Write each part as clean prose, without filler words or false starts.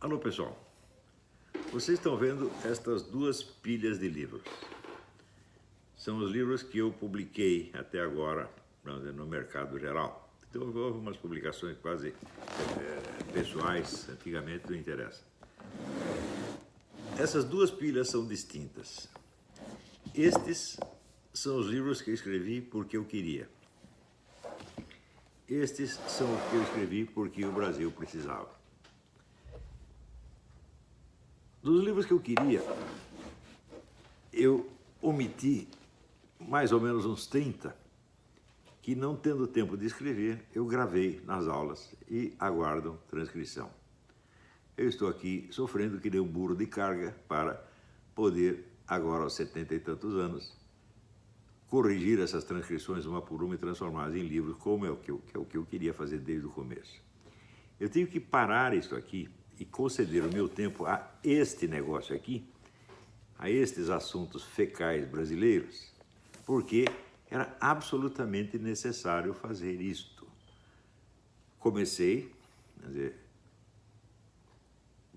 Alô, pessoal. Vocês estão vendo estas duas pilhas de livros. São os livros que eu publiquei até agora no mercado geral. Então, houve umas publicações quase pessoais, antigamente não interessa. Essas duas pilhas são distintas. Estes são os livros que eu escrevi porque eu queria. Estes são os que eu escrevi porque o Brasil precisava. Dos livros que eu queria, eu omiti mais ou menos uns 30, que não tendo tempo de escrever, eu gravei nas aulas e aguardo transcrição. Eu estou aqui sofrendo que nem um burro de carga para poder, agora aos 70 e tantos anos, corrigir essas transcrições uma por uma e transformá-las em livros, como é o que eu queria fazer desde o começo. Eu tenho que parar isso aqui e conceder o meu tempo a este negócio aqui, a estes assuntos fecais brasileiros, porque era absolutamente necessário fazer isto. Comecei, quer dizer,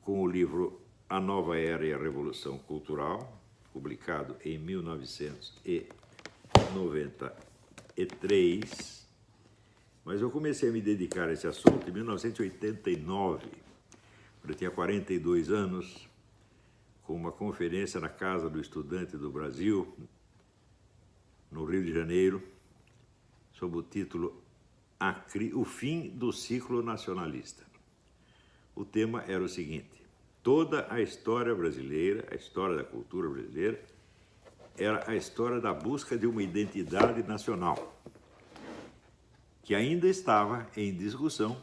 com o livro A Nova Era e a Revolução Cultural, publicado em 1993, mas eu comecei a me dedicar a esse assunto em 1989, quando eu tinha 42 anos, com uma conferência na Casa do Estudante do Brasil, no Rio de Janeiro, sob o título O Fim do Ciclo Nacionalista. O tema era o seguinte: toda a história brasileira, a história da cultura brasileira, era a história da busca de uma identidade nacional, que ainda estava em discussão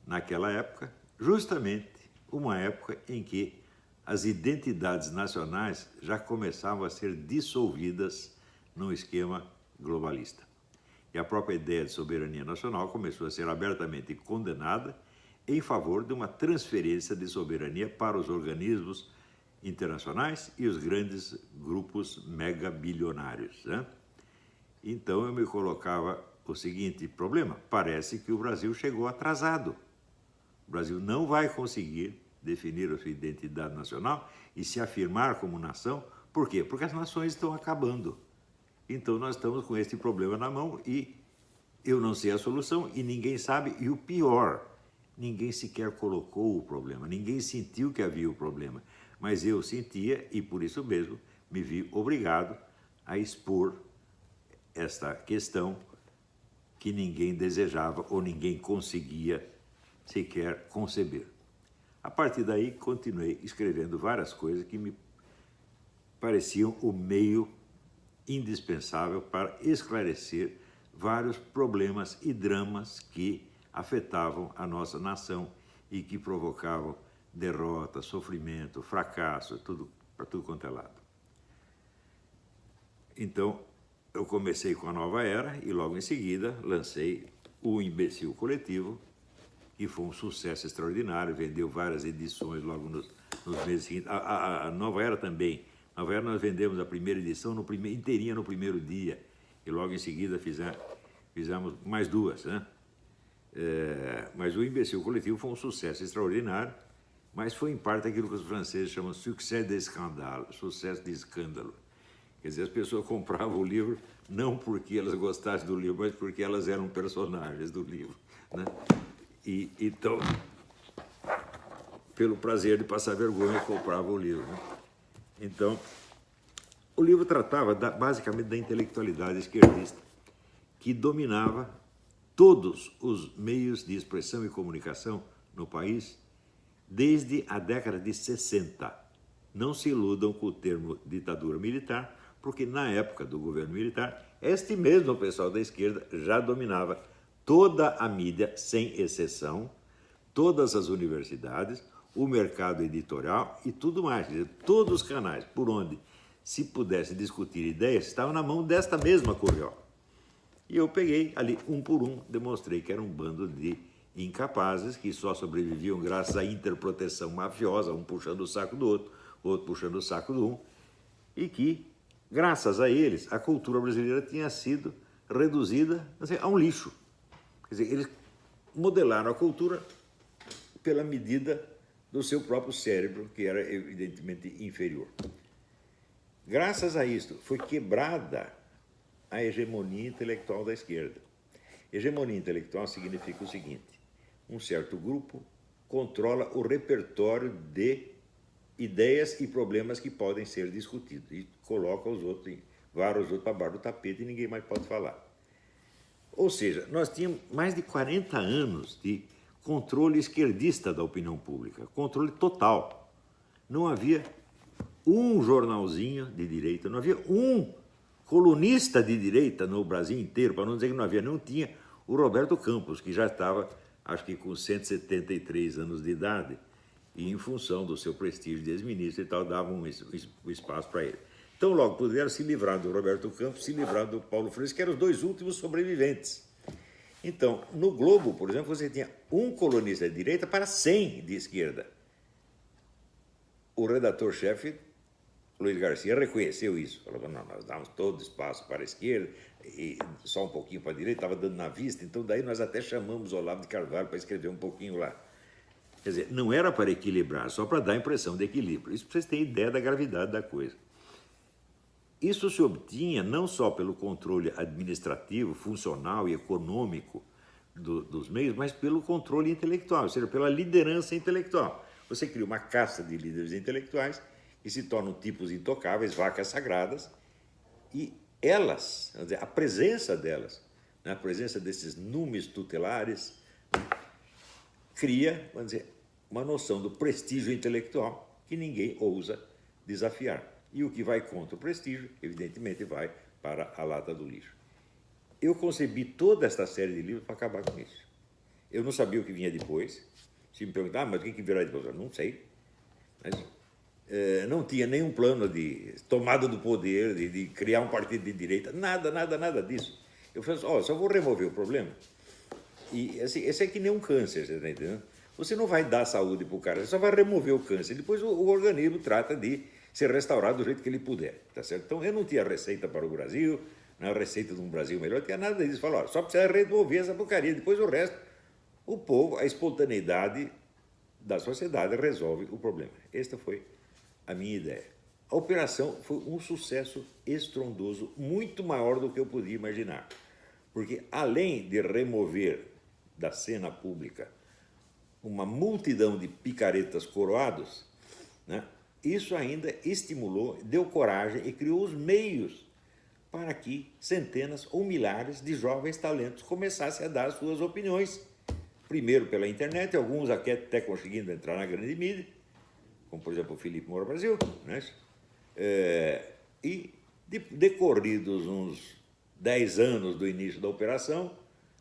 naquela época, justamente uma época em que as identidades nacionais já começavam a ser dissolvidas num esquema globalista. E a própria ideia de soberania nacional começou a ser abertamente condenada em favor de uma transferência de soberania para os organismos internacionais e os grandes grupos megabilionários, né? Então eu me colocava o seguinte problema: parece que o Brasil chegou atrasado. O Brasil não vai conseguir definir a sua identidade nacional e se afirmar como nação. Por quê? Porque as nações estão acabando. Então nós estamos com esse problema na mão e eu não sei a solução e ninguém sabe. E o pior, ninguém sequer colocou o problema, ninguém sentiu que havia o problema. Mas eu sentia e por isso mesmo me vi obrigado a expor esta questão que ninguém desejava ou ninguém conseguia sequer conceber. A partir daí, continuei escrevendo várias coisas que me pareciam o meio indispensável para esclarecer vários problemas e dramas que afetavam a nossa nação e que provocavam derrota, sofrimento, fracasso, tudo, para tudo quanto é lado. Então, eu comecei com a Nova Era e logo em seguida lancei O Imbecil Coletivo, que foi um sucesso extraordinário, vendeu várias edições logo nos meses seguintes. A Nova Era também. A Nova Era nós vendemos a primeira edição inteirinha no primeiro dia, e logo em seguida fizemos mais duas, né? Mas o Imbecil Coletivo foi um sucesso extraordinário, mas foi em parte aquilo que os franceses chamam de succès d'escandale, sucesso de escândalo. Quer dizer, as pessoas compravam o livro não porque elas gostassem do livro, mas porque elas eram personagens do livro, né? E então, pelo prazer de passar vergonha, comprava o livro, né? Então, o livro tratava basicamente da intelectualidade esquerdista, que dominava todos os meios de expressão e comunicação no país desde a década de 60. Não se iludam com o termo ditadura militar, porque na época do governo militar, este mesmo pessoal da esquerda já dominava toda a mídia, sem exceção, todas as universidades, o mercado editorial e tudo mais. Quer dizer, todos os canais por onde se pudesse discutir ideias estavam na mão desta mesma curiosa. E eu peguei ali, um por um, demonstrei que era um bando de incapazes que só sobreviviam graças à interproteção mafiosa, um puxando o saco do outro puxando o saco do um, e que, graças a eles, a cultura brasileira tinha sido reduzida assim, a um lixo. Quer dizer, eles modelaram a cultura pela medida do seu próprio cérebro, que era evidentemente inferior. Graças a isto, foi quebrada a hegemonia intelectual da esquerda. Hegemonia intelectual significa o seguinte: um certo grupo controla o repertório de ideias e problemas que podem ser discutidos e coloca os outros, vara os outros para baixo do tapete e ninguém mais pode falar. Ou seja, nós tínhamos mais de 40 anos de controle esquerdista da opinião pública, controle total. Não havia um jornalzinho de direita, não havia um colunista de direita no Brasil inteiro, para não dizer que não havia, não tinha o Roberto Campos, que já estava, acho que com 173 anos de idade, e em função do seu prestígio de ex-ministro e tal, davam um espaço para ele. Então, logo puderam se livrar do Roberto Campos, se livrar do Paulo Freire, que eram os dois últimos sobreviventes. Então, no Globo, por exemplo, você tinha um colunista de direita para 100 de esquerda. O redator-chefe, Luiz Garcia, reconheceu isso. Falou: não, nós damos todo espaço para a esquerda e só um pouquinho para a direita, estava dando na vista, então daí nós até chamamos Olavo de Carvalho para escrever um pouquinho lá. Quer dizer, não era para equilibrar, só para dar a impressão de equilíbrio. Isso para vocês terem ideia da gravidade da coisa. Isso se obtinha não só pelo controle administrativo, funcional e econômico dos meios, mas pelo controle intelectual, ou seja, pela liderança intelectual. Você cria uma casta de líderes intelectuais que se tornam tipos intocáveis, vacas sagradas, e elas, vamos dizer, a presença delas, né, a presença desses numes tutelares, cria, vamos dizer, uma noção do prestígio intelectual que ninguém ousa desafiar. E o que vai contra o prestígio, evidentemente, vai para a lata do lixo. Eu concebi toda esta série de livros para acabar com isso. Eu não sabia o que vinha depois. Se me perguntar, mas o que virá depois? Eu não sei. Mas, não tinha nenhum plano de tomada do poder, de criar um partido de direita, nada disso. Eu falei assim: só vou remover o problema. E assim, esse é que nem um câncer, você está entendendo? Você não vai dar saúde para o cara, você só vai remover o câncer. Depois o organismo trata de ser restaurado do jeito que ele puder, tá certo? Então, eu não tinha receita para o Brasil, não era receita de um Brasil melhor, não tinha nada disso. Falou: só precisa remover essa porcaria, depois o resto, o povo, a espontaneidade da sociedade resolve o problema. Esta foi a minha ideia. A operação foi um sucesso estrondoso, muito maior do que eu podia imaginar, porque além de remover da cena pública uma multidão de picaretas coroados, né, isso ainda estimulou, deu coragem e criou os meios para que centenas ou milhares de jovens talentos começassem a dar suas opiniões. Primeiro pela internet, alguns até conseguindo entrar na grande mídia, como por exemplo o Felipe Moura Brasil, né? E decorridos uns 10 anos do início da operação,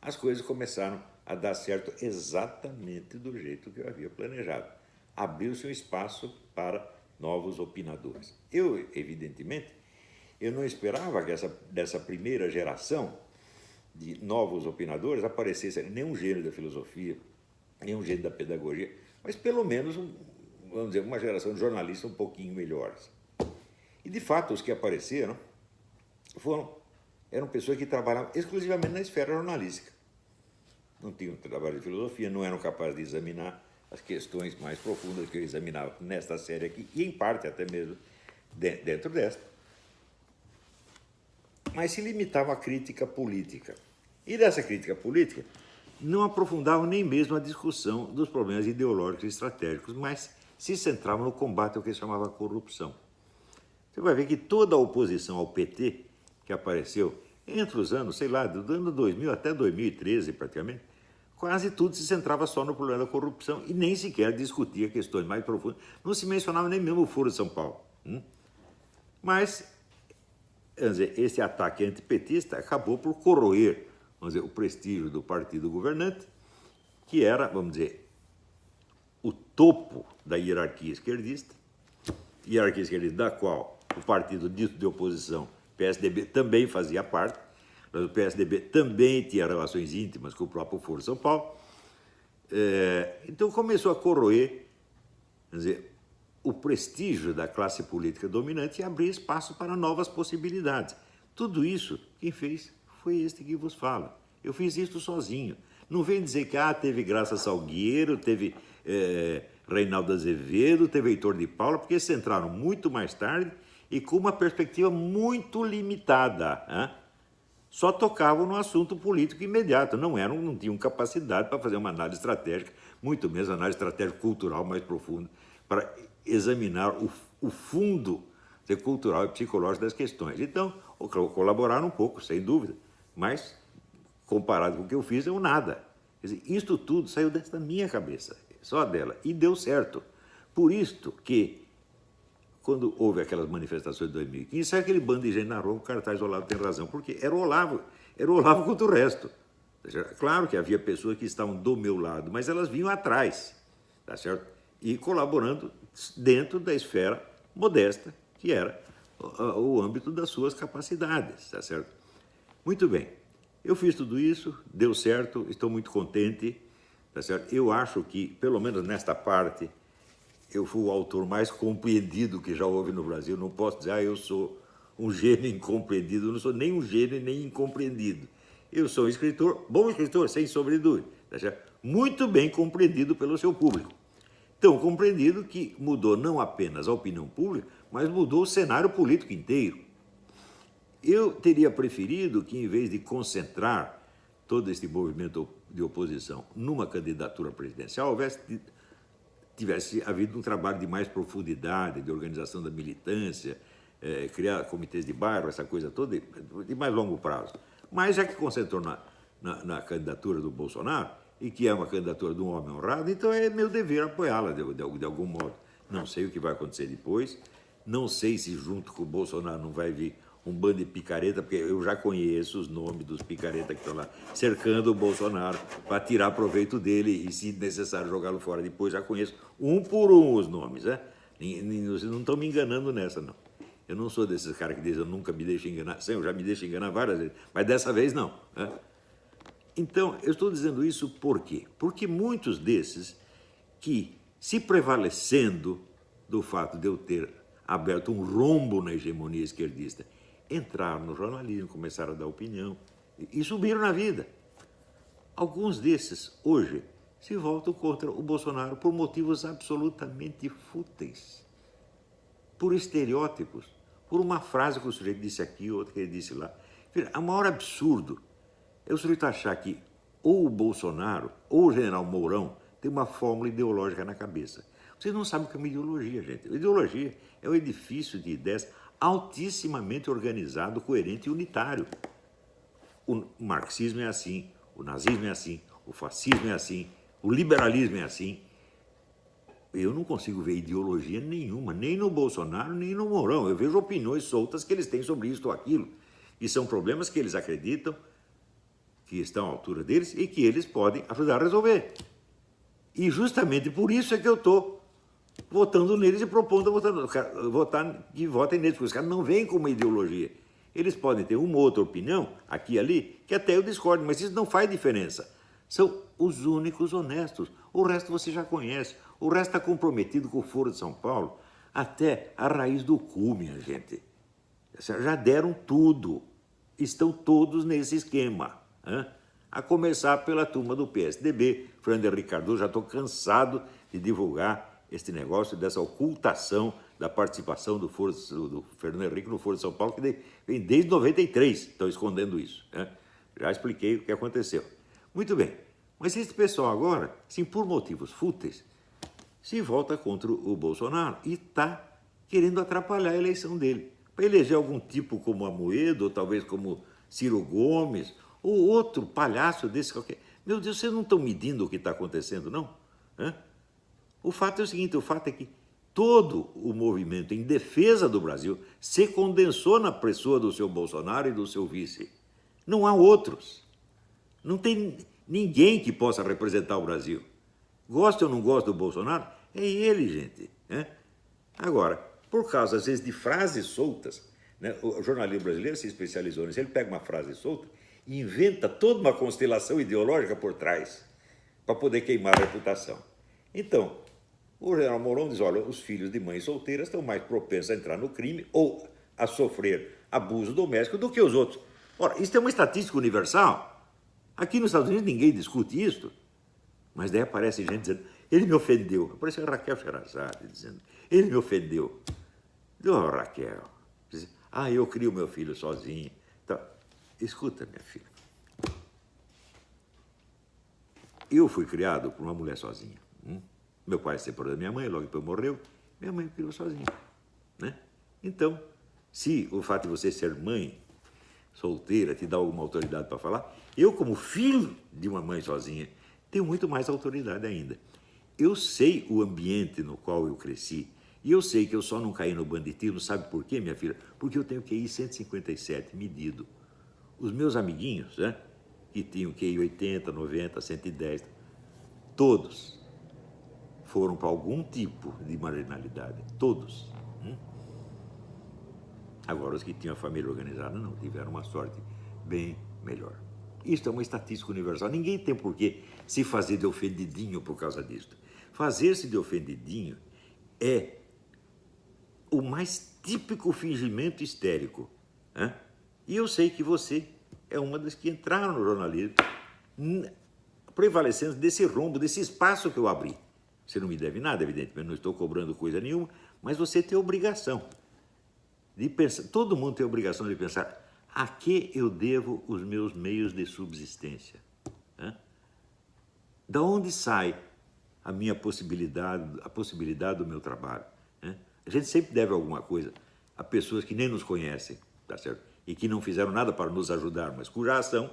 as coisas começaram a dar certo exatamente do jeito que eu havia planejado. Abriu-se um espaço para novos opinadores. Eu, evidentemente, eu não esperava que dessa primeira geração de novos opinadores aparecesse nenhum gênio da filosofia, nenhum gênio da pedagogia, mas pelo menos, vamos dizer, uma geração de jornalistas um pouquinho melhores. E, de fato, os que apareceram eram pessoas que trabalhavam exclusivamente na esfera jornalística. Não tinham trabalho de filosofia, não eram capazes de examinar as questões mais profundas que eu examinava nesta série aqui, e em parte até mesmo dentro desta. Mas se limitavam à crítica política. E dessa crítica política, não aprofundavam nem mesmo a discussão dos problemas ideológicos e estratégicos, mas se centravam no combate ao que se chamava corrupção. Você vai ver que toda a oposição ao PT, que apareceu entre os anos, sei lá, do ano 2000 até 2013 praticamente, quase tudo se centrava só no problema da corrupção e nem sequer discutia questões mais profundas. Não se mencionava nem mesmo o Foro de São Paulo. Mas, vamos dizer, esse ataque antipetista acabou por corroer, vamos dizer, o prestígio do partido governante, que era, vamos dizer, o topo da hierarquia esquerdista da qual o partido dito de oposição, PSDB, também fazia parte. Mas o PSDB também tinha relações íntimas com o próprio Foro de São Paulo. Então começou a corroer, quer dizer, o prestígio da classe política dominante e abrir espaço para novas possibilidades. Tudo isso, quem fez foi este que vos fala. Eu fiz isso sozinho. Não vem dizer que teve Graça Salgueiro, teve Reinaldo Azevedo, teve Heitor de Paula, porque eles entraram muito mais tarde e com uma perspectiva muito limitada. Hein? Só tocavam no assunto político imediato, não tinham capacidade para fazer uma análise estratégica, muito menos análise estratégica cultural mais profunda, para examinar o fundo cultural e psicológico das questões. Então, colaboraram um pouco, sem dúvida, mas, comparado com o que eu fiz, eu nada. Quer dizer, isto tudo saiu desta minha cabeça, só dela, e deu certo. Por isto que, quando houve aquelas manifestações de 2015, saiu aquele bando de gente na rua, o cartaz Olavo tem razão, porque era o Olavo contra o resto. Claro que havia pessoas que estavam do meu lado, mas elas vinham atrás, tá certo? E colaborando dentro da esfera modesta, que era o âmbito das suas capacidades, tá certo? Muito bem, eu fiz tudo isso, deu certo, estou muito contente, tá certo? Eu acho que, pelo menos nesta parte, eu fui o autor mais compreendido que já houve no Brasil. Não posso dizer, eu sou um gênio incompreendido. Eu não sou nem um gênio nem incompreendido. Eu sou um escritor, bom escritor, sem sombra de dúvida. Tá certo? Muito bem compreendido pelo seu público. Tão compreendido que mudou não apenas a opinião pública, mas mudou o cenário político inteiro. Eu teria preferido que, em vez de concentrar todo este movimento de oposição numa candidatura presidencial, tivesse havido um trabalho de mais profundidade, de organização da militância, criar comitês de bairro, essa coisa toda, de mais longo prazo. Mas já que concentrou na candidatura do Bolsonaro, e que é uma candidatura de um homem honrado, então é meu dever apoiá-la de algum modo. Não sei o que vai acontecer depois, não sei se junto com o Bolsonaro não vai vir um bando de picareta, porque eu já conheço os nomes dos picaretas que estão lá cercando o Bolsonaro para tirar proveito dele e, se necessário, jogá-lo fora depois. Já conheço um por um os nomes, né? Vocês não estão me enganando nessa, não. Eu não sou desses caras que dizem eu nunca me deixo enganar. Sim, eu já me deixo enganar várias vezes, mas dessa vez não. Né? Então, eu estou dizendo isso por quê? Porque muitos desses que, se prevalecendo do fato de eu ter aberto um rombo na hegemonia esquerdista, entraram no jornalismo, começaram a dar opinião e subiram na vida. Alguns desses, hoje, se voltam contra o Bolsonaro por motivos absolutamente fúteis, por estereótipos, por uma frase que o sujeito disse aqui, outra que ele disse lá. O maior absurdo é o sujeito achar que ou o Bolsonaro ou o general Mourão tem uma fórmula ideológica na cabeça. Vocês não sabem o que é uma ideologia, gente. A ideologia é um edifício de ideias altissimamente organizado, coerente e unitário. O marxismo é assim, o nazismo é assim, o fascismo é assim, o liberalismo é assim. Eu não consigo ver ideologia nenhuma, nem no Bolsonaro, nem no Mourão. Eu vejo opiniões soltas que eles têm sobre isso ou aquilo. E são problemas que eles acreditam que estão à altura deles e que eles podem ajudar a resolver. E justamente por isso é que eu estou votando neles e propondo que votem neles, porque os caras não vêm com uma ideologia. Eles podem ter uma ou outra opinião, aqui e ali, que até eu discordo, mas isso não faz diferença. São os únicos honestos. O resto você já conhece. O resto está comprometido com o Foro de São Paulo até a raiz do cu, minha gente. Já deram tudo. Estão todos nesse esquema. Hein? A começar pela turma do PSDB, Fernando Henrique Cardoso. Já estou cansado de divulgar este negócio dessa ocultação da participação do Fernando Henrique no Foro de São Paulo, que vem desde 93, estão escondendo isso. Né? Já expliquei o que aconteceu. Muito bem, mas esse pessoal agora, sim, por motivos fúteis, se volta contra o Bolsonaro e está querendo atrapalhar a eleição dele. Para eleger algum tipo como Amoedo, ou talvez como Ciro Gomes, ou outro palhaço desse qualquer. Meu Deus, vocês não estão medindo o que está acontecendo, não? Hã? O fato é o seguinte, o fato é que todo o movimento em defesa do Brasil se condensou na pessoa do seu Bolsonaro e do seu vice. Não há outros. Não tem ninguém que possa representar o Brasil. Gosta ou não gosta do Bolsonaro? É ele, gente. Né? Agora, por causa, às vezes, de frases soltas, né? O jornalismo brasileiro se especializou nisso. Ele pega uma frase solta e inventa toda uma constelação ideológica por trás para poder queimar a reputação. Então, o general Mourão diz, olha, os filhos de mães solteiras estão mais propensos a entrar no crime ou a sofrer abuso doméstico do que os outros. Ora, isso é uma estatística universal. Aqui nos Estados Unidos ninguém discute isso, mas daí aparece gente dizendo, ele me ofendeu. Apareceu a Raquel Sherazade dizendo, ele me ofendeu. Oh, Raquel, eu crio meu filho sozinha. Então, escuta, minha filha. Eu fui criado por uma mulher sozinha. Meu pai se separou da minha mãe, logo depois morreu. Minha mãe me criou sozinha. Né? Então, se o fato de você ser mãe solteira te dá alguma autoridade para falar, eu, como filho de uma mãe sozinha, tenho muito mais autoridade ainda. Eu sei o ambiente no qual eu cresci, e eu sei que eu só não caí no banditismo, sabe por quê, minha filha? Porque eu tenho QI 157 medido. Os meus amiguinhos, né, que tinham QI 80, 90, 110, todos foram para algum tipo de marginalidade, todos. Agora, os que tinham a família organizada não, tiveram uma sorte bem melhor. Isso é uma estatística universal. Ninguém tem por que se fazer de ofendidinho por causa disso. Fazer-se de ofendidinho é o mais típico fingimento histérico. Né? E eu sei que você é uma das que entraram no jornalismo prevalecendo desse rombo, desse espaço que eu abri. Você não me deve nada, evidentemente, não estou cobrando coisa nenhuma, mas você tem obrigação de pensar, todo mundo tem a obrigação de pensar a que eu devo os meus meios de subsistência. Né? Da onde sai a minha possibilidade, a possibilidade do meu trabalho? Né? A gente sempre deve alguma coisa a pessoas que nem nos conhecem, tá certo? E que não fizeram nada para nos ajudar, mas cuja ação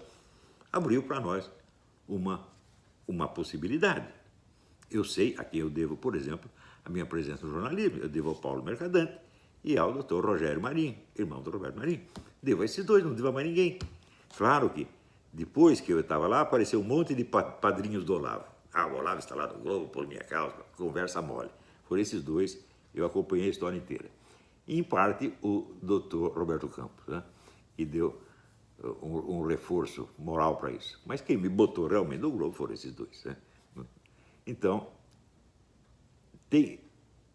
abriu para nós uma possibilidade. Eu sei a quem eu devo, por exemplo, a minha presença no jornalismo, eu devo ao Paulo Mercadante e ao doutor Rogério Marinho, irmão do Roberto Marinho. Devo a esses dois, não devo a mais ninguém. Claro que, depois que eu estava lá, apareceu um monte de padrinhos do Olavo. O Olavo está lá no Globo, por minha causa, conversa mole. Por esses dois, eu acompanhei a história inteira. E, em parte, o doutor Roberto Campos, né, que deu um reforço moral para isso. Mas quem me botou realmente no Globo foram esses dois. Né? Então,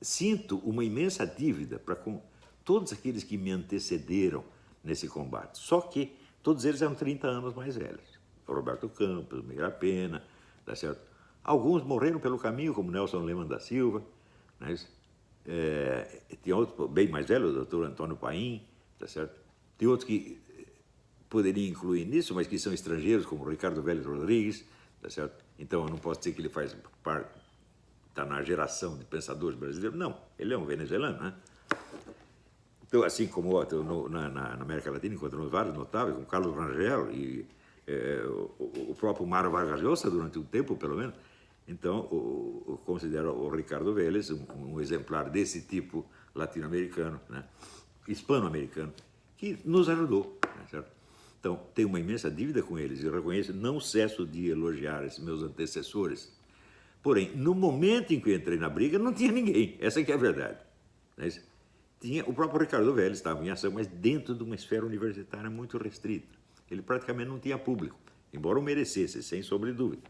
sinto uma imensa dívida para com todos aqueles que me antecederam nesse combate. Só que todos eles eram 30 anos mais velhos. Roberto Campos, Meira Pena, tá certo? Alguns morreram pelo caminho, como Nelson Leman da Silva, né? Tinha outros bem mais velhos, o doutor Antônio Paim, tá certo? Tem outros que poderia incluir nisso, mas que são estrangeiros, como Ricardo Vélez Rodrigues, tá certo? Então eu não posso dizer que ele faz parte, está na geração de pensadores brasileiros. Não, ele é um venezuelano, né? Então, assim como na América Latina encontramos vários notáveis, como Carlos Rangel e o próprio Mário Vargas Llosa, durante um tempo, pelo menos. Então, eu considero o Ricardo Vélez um exemplar desse tipo latino-americano, né? Hispano-americano, que nos ajudou, né, certo? Então, tenho uma imensa dívida com eles e reconheço, não cesso de elogiar esses meus antecessores. Porém, no momento em que eu entrei na briga, não tinha ninguém. Essa que é a verdade. Né? Tinha, o próprio Ricardo Vélez estava em ação, mas dentro de uma esfera universitária muito restrita. Ele praticamente não tinha público, embora o merecesse, sem sombra de dúvida.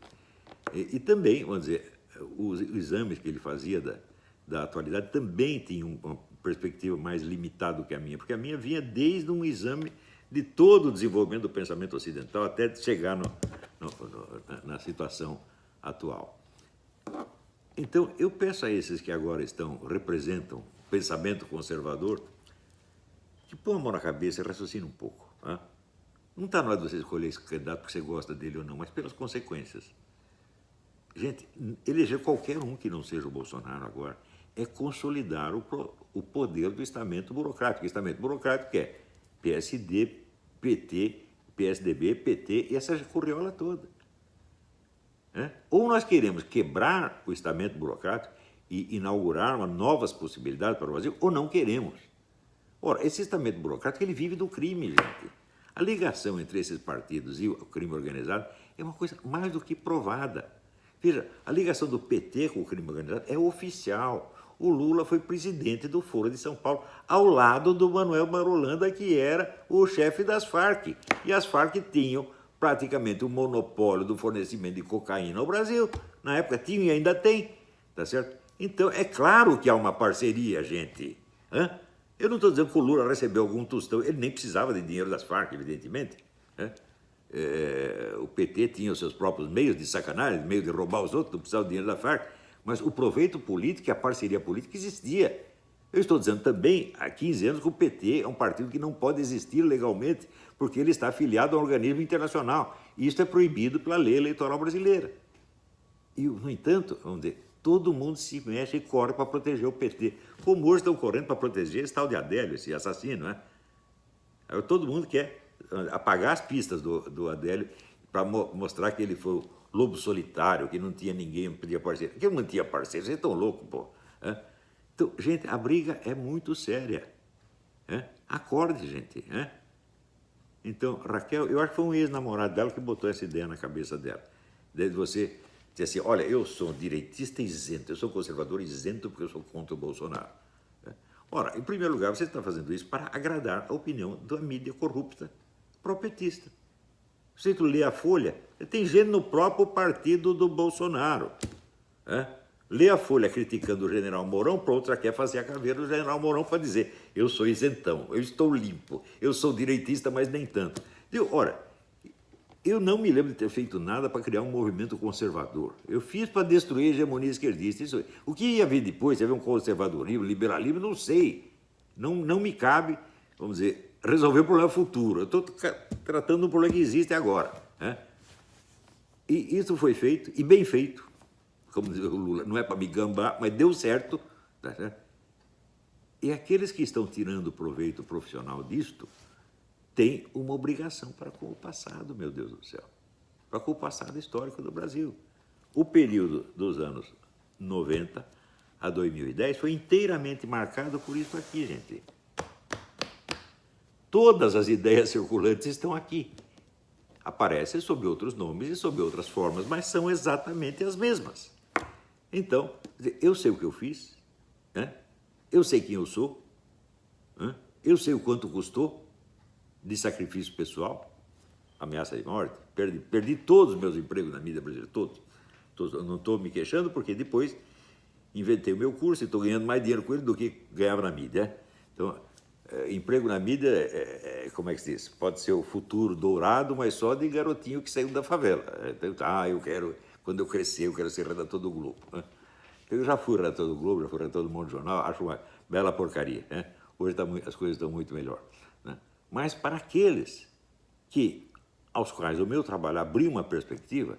E também, vamos dizer, os exames que ele fazia da atualidade também tinham uma perspectiva mais limitada do que a minha, porque a minha vinha desde um exame de todo o desenvolvimento do pensamento ocidental até chegar na situação atual. Então, eu peço a esses que agora representam o pensamento conservador, que põe a mão na cabeça e raciocinem um pouco. Né? Não está na hora de você escolher esse candidato porque você gosta dele ou não, mas pelas consequências. Gente, eleger qualquer um que não seja o Bolsonaro agora é consolidar o poder do estamento burocrático. O estamento burocrático é PSD, PT, PSDB, PT e essa curriola toda. Ou nós queremos quebrar o estamento burocrático e inaugurar novas possibilidades para o Brasil, ou não queremos. Ora, esse estamento burocrático ele vive do crime, gente. A ligação entre esses partidos e o crime organizado é uma coisa mais do que provada. Veja, a ligação do PT com o crime organizado é oficial. O Lula foi presidente do Foro de São Paulo, ao lado do Manuel Marulanda, que era o chefe das Farc. E as Farc tinham praticamente o monopólio do fornecimento de cocaína ao Brasil. Na época tinha e ainda tem, tá certo? Então, é claro que há uma parceria, gente. Eu não estou dizendo que o Lula recebeu algum tostão, ele nem precisava de dinheiro das Farc, evidentemente. o PT tinha os seus próprios meios de sacanagem, meio de roubar os outros, não precisava do dinheiro da Farc, mas o proveito político e a parceria política existia. Eu estou dizendo também, há 15 anos, que o PT é um partido que não pode existir legalmente porque ele está afiliado a um organismo internacional. E isso é proibido pela lei eleitoral brasileira. E, no entanto, vamos dizer, todo mundo se mexe e corre para proteger o PT. Como hoje estão correndo para proteger esse tal de Adélio, esse assassino, né? Aí todo mundo quer apagar as pistas do Adélio para mostrar que ele foi o lobo solitário, que não tinha ninguém, não podia parceiro. Que não tinha parceiro, vocês estão loucos, pô. Então, gente, a briga é muito séria. Acorde, gente. Então, Raquel, eu acho que foi um ex-namorado dela que botou essa ideia na cabeça dela. Desde você dizer assim, olha, eu sou direitista isento, eu sou conservador isento porque eu sou contra o Bolsonaro. Ora, em primeiro lugar, você está fazendo isso para agradar a opinião da mídia corrupta pró-petista. Se tu lê a Folha, tem gente no próprio partido do Bolsonaro. Lê a Folha criticando o general Mourão, pronto, já quer fazer a caveira do general Mourão para dizer eu sou isentão, eu estou limpo, eu sou direitista, mas nem tanto. Ora, eu não me lembro de ter feito nada para criar um movimento conservador. Eu fiz para destruir a hegemonia esquerdista. Isso, o que ia vir depois, ia haver um conservadorismo, liberalismo, não sei. Não me cabe, vamos dizer, resolver o problema futuro. Eu estou tratando um problema que existe agora. E isso foi feito, e bem feito. Como diz o Lula, não é para me gambar, mas deu certo. Tá certo? E aqueles que estão tirando proveito profissional disto têm uma obrigação para com o passado, meu Deus do céu, para com o passado histórico do Brasil. O período dos anos 90 a 2010 foi inteiramente marcado por isso aqui, gente. Todas as ideias circulantes estão aqui. Aparecem sob outros nomes e sob outras formas, mas são exatamente as mesmas. Então, eu sei o que eu fiz, eu sei quem eu sou, eu sei o quanto custou de sacrifício pessoal, ameaça de morte, perdi todos os meus empregos na mídia brasileira, todos. Eu não estou me queixando porque depois inventei o meu curso e estou ganhando mais dinheiro com ele do que ganhava na mídia. Então, emprego na mídia, como é que se diz? Pode ser o futuro dourado, mas só de garotinho que saiu da favela. Então, eu quero... Quando eu crescer, eu quero ser redator do Globo. Eu já fui redator do Globo, já fui redator do Mundo Jornal, acho uma bela porcaria. Hoje as coisas estão muito melhor. Mas para aqueles aos quais o meu trabalho abriu uma perspectiva,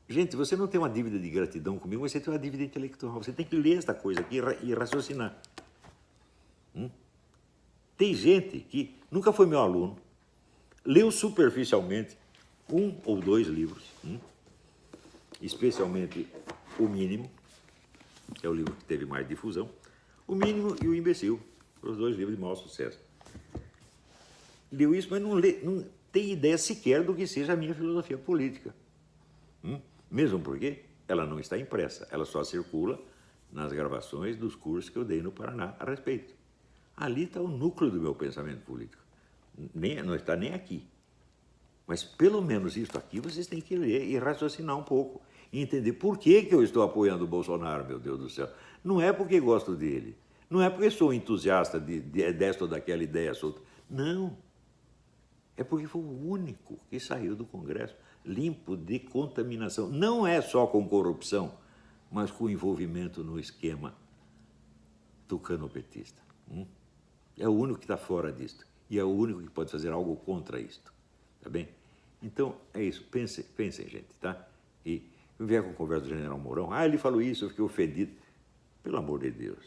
gente, você não tem uma dívida de gratidão comigo, mas você tem uma dívida intelectual. Você tem que ler esta coisa aqui e raciocinar. Tem gente que nunca foi meu aluno, leu superficialmente 1 ou 2 livros, especialmente O Mínimo, que é o livro que teve mais difusão, O Mínimo e O Imbecil, os 2 livros de maior sucesso. Leu isso, mas não tem ideia sequer do que seja a minha filosofia política. Mesmo porque ela não está impressa, ela só circula nas gravações dos cursos que eu dei no Paraná a respeito. Ali está o núcleo do meu pensamento político. Não está nem aqui. Mas pelo menos isso aqui vocês têm que ler e raciocinar um pouco. E entender por que eu estou apoiando o Bolsonaro, meu Deus do céu. Não é porque gosto dele. Não é porque sou entusiasta desta ou daquela ideia solta. Não. É porque foi o único que saiu do Congresso limpo de contaminação. Não é só com corrupção, mas com envolvimento no esquema tucano-petista. É o único que está fora disto. E é o único que pode fazer algo contra isto. Tá bem? Então, é isso. Pensem, gente, tá? E eu vier com a conversa do general Mourão. Ele falou isso, eu fiquei ofendido. Pelo amor de Deus.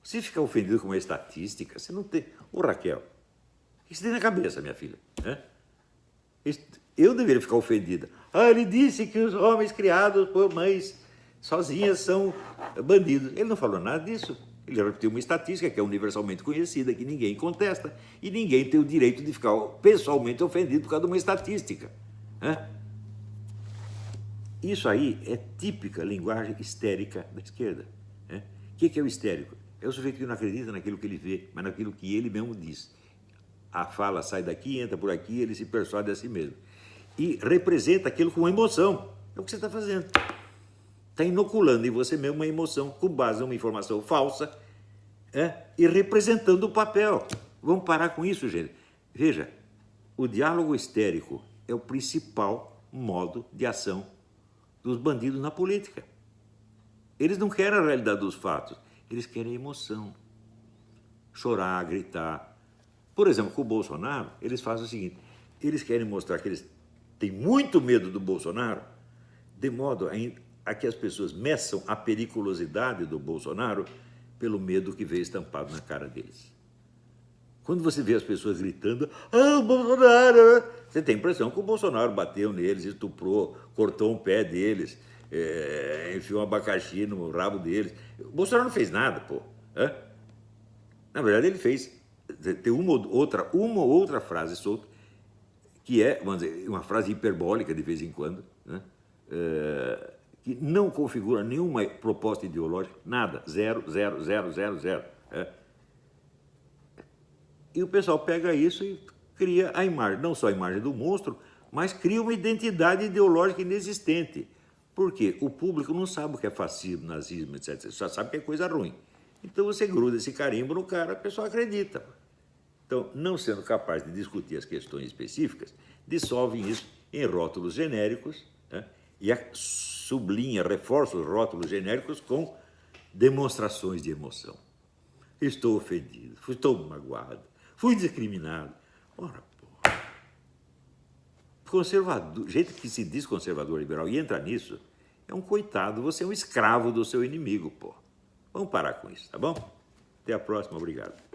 Você ficar ofendido com uma estatística, você não tem... Ô, Raquel, o que você tem na cabeça, minha filha? Eu deveria ficar ofendida. Ele disse que os homens criados por mães sozinhas são bandidos. Ele não falou nada disso. Ele repetiu uma estatística que é universalmente conhecida, que ninguém contesta, e ninguém tem o direito de ficar pessoalmente ofendido por causa de uma estatística. Isso aí é típica linguagem histérica da esquerda. O que é o histérico? É o sujeito que não acredita naquilo que ele vê, mas naquilo que ele mesmo diz. A fala sai daqui, entra por aqui, ele se persuade a si mesmo. E representa aquilo com emoção. É o que você está fazendo. Está inoculando em você mesmo uma emoção com base em uma informação falsa e representando o papel. Vamos parar com isso, gente. Veja, o diálogo histérico é o principal modo de ação dos bandidos na política. Eles não querem a realidade dos fatos, eles querem emoção. Chorar, gritar. Por exemplo, com o Bolsonaro, eles fazem o seguinte, eles querem mostrar que eles têm muito medo do Bolsonaro, de modo a que as pessoas meçam a periculosidade do Bolsonaro pelo medo que vê estampado na cara deles. Quando você vê as pessoas gritando, o Bolsonaro, você tem a impressão que o Bolsonaro bateu neles, estuprou, cortou um pé deles, enfiou um abacaxi no rabo deles. O Bolsonaro não fez nada, pô. Na verdade, ele fez. Tem uma ou outra frase solta, que é, vamos dizer, uma frase hiperbólica de vez em quando, né? Que não configura nenhuma proposta ideológica, nada, zero. E o pessoal pega isso e cria a imagem, não só a imagem do monstro, mas cria uma identidade ideológica inexistente. Por quê? O público não sabe o que é fascismo, nazismo, etc. Só sabe que é coisa ruim. Então você gruda esse carimbo no cara, a pessoa acredita. Então, não sendo capaz de discutir as questões específicas, dissolvem isso em rótulos genéricos, né? E sublinha, reforça os rótulos genéricos com demonstrações de emoção. Estou ofendido, estou magoado, fui discriminado. Ora, porra. Conservador, jeito que se diz conservador liberal e entra nisso, é um coitado, você é um escravo do seu inimigo, pô. Vamos parar com isso, tá bom? Até a próxima, obrigado.